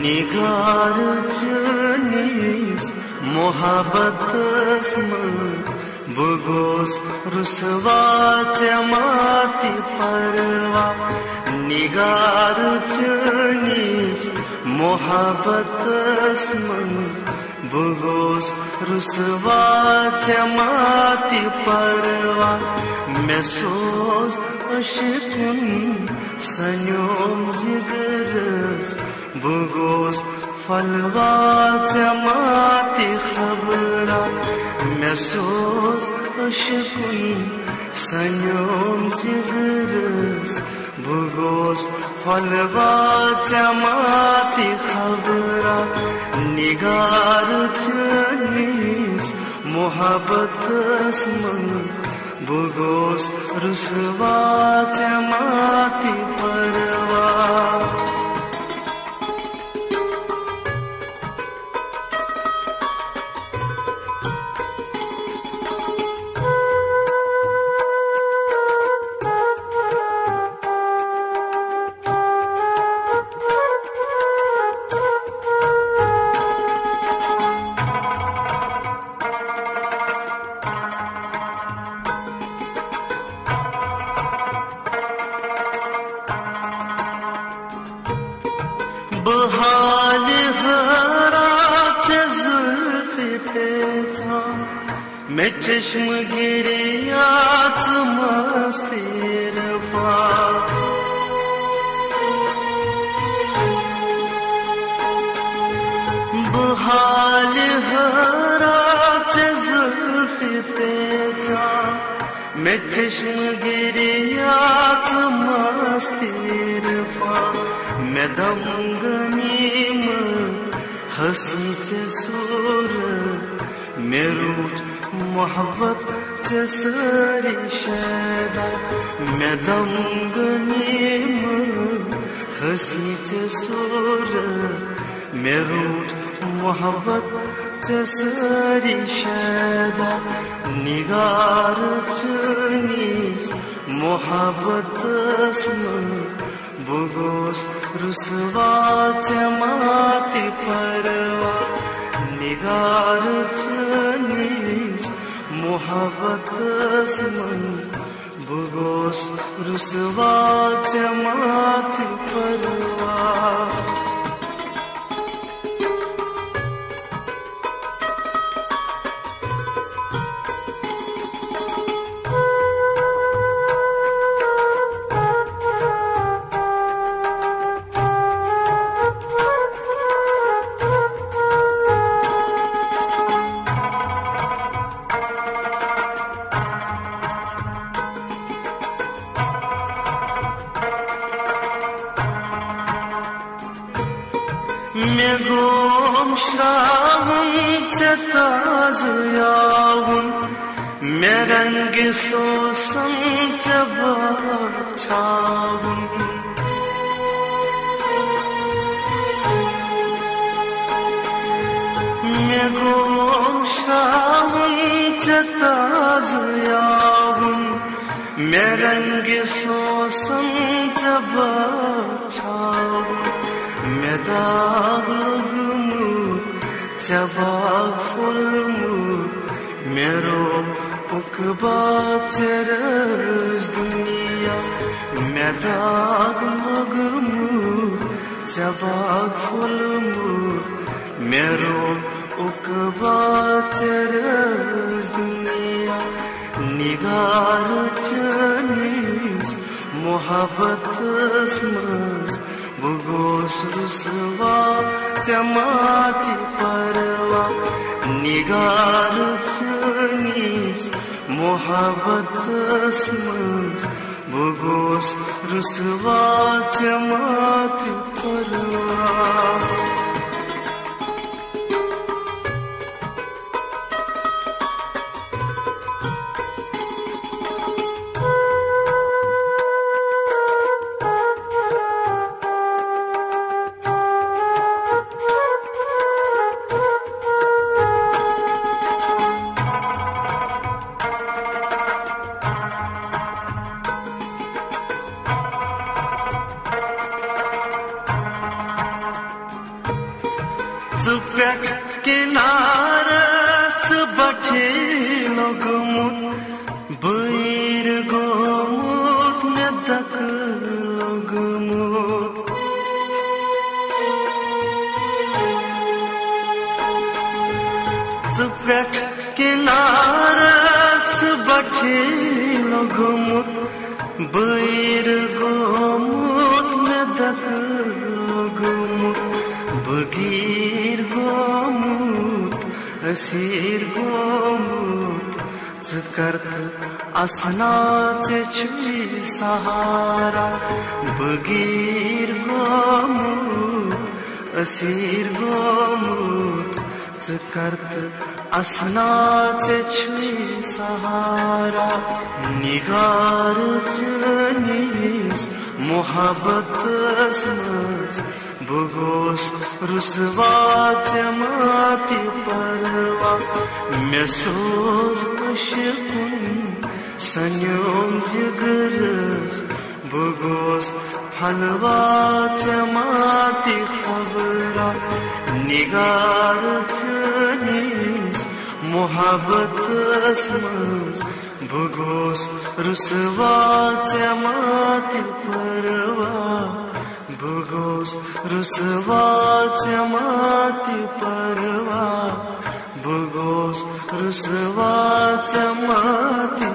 निगार चनीस मोहब्बत बुगोस रुसवा जमाती परवा निगार चनीस मोहब्बत बुगोस रुसवा जमाती परवा मैं सोस अशिकुन सन्योम जिगरस बुगोस फलवा जमाती खबरा मैं सोस अशिकुन सन्योम जिगरस बुगोस फलवा जमाती खबरा निगार चनीस मोहब्बत बुगोस रुसवा जमाती परवा बहाल हरात जुल्फ़ पेचा मैं चश्म गिरियात मस्ती रफ़ा बहाल हरात जुल्फ़ पेचा मैं चश्म गिरियात मस्ती रफ़ा मैं दमगनीम हसी सूर मैं रूठ मोहब्बत सारी शैदा मैं दमगनीम हसी सूर मैं रूठ मोहब्बत सारी शैदा निगार चनीस मोहब्बत बुगोस रुसवा जमाती परवा निगार चनीस मोहब्बत बुगोस रुसवा जमाती परवा मैं गोम श्रावण ताज यावन मैं रंग सोसम छावन मैं गोम श्रावण ताज यावन मैं रंग सोसम छावन मैं दागमू जबाग फुलमू मेरो उकबा तेरस दुनिया मैं दागमू जबाग फुलमू मेरो उकबा तेरस दुनिया निगार चनीस मोहब्बत बुगोस रुसवा जमाती परवा निगार चनीस मोहब्बत बुगोस रुसवा जमाती परवा पेट किनारस बठे लोगमुत बैर गोमुत मेदक लोगमुत पेट किनारस बठे लोगमुत बैर गोमुत मेदक लोगमुत बगीर गोमुत असीर गोमुत करत असनाचे छुई सहारा बगीर गोमुत असीर गोमुत करत असनाचे छुई सहारा निगार जनीस मोहब्बत मज बुगोस रुसवा जमाती परवा मेसोज अशकुन संयोम जिगरस बुगोस फलवा जमाती खबरा निगार जनीस मोहब्बत मज बुगोस रुसवा जमाती परवा बुगोस रुसवा जमाती परवा बुगोस रुसवा जमाती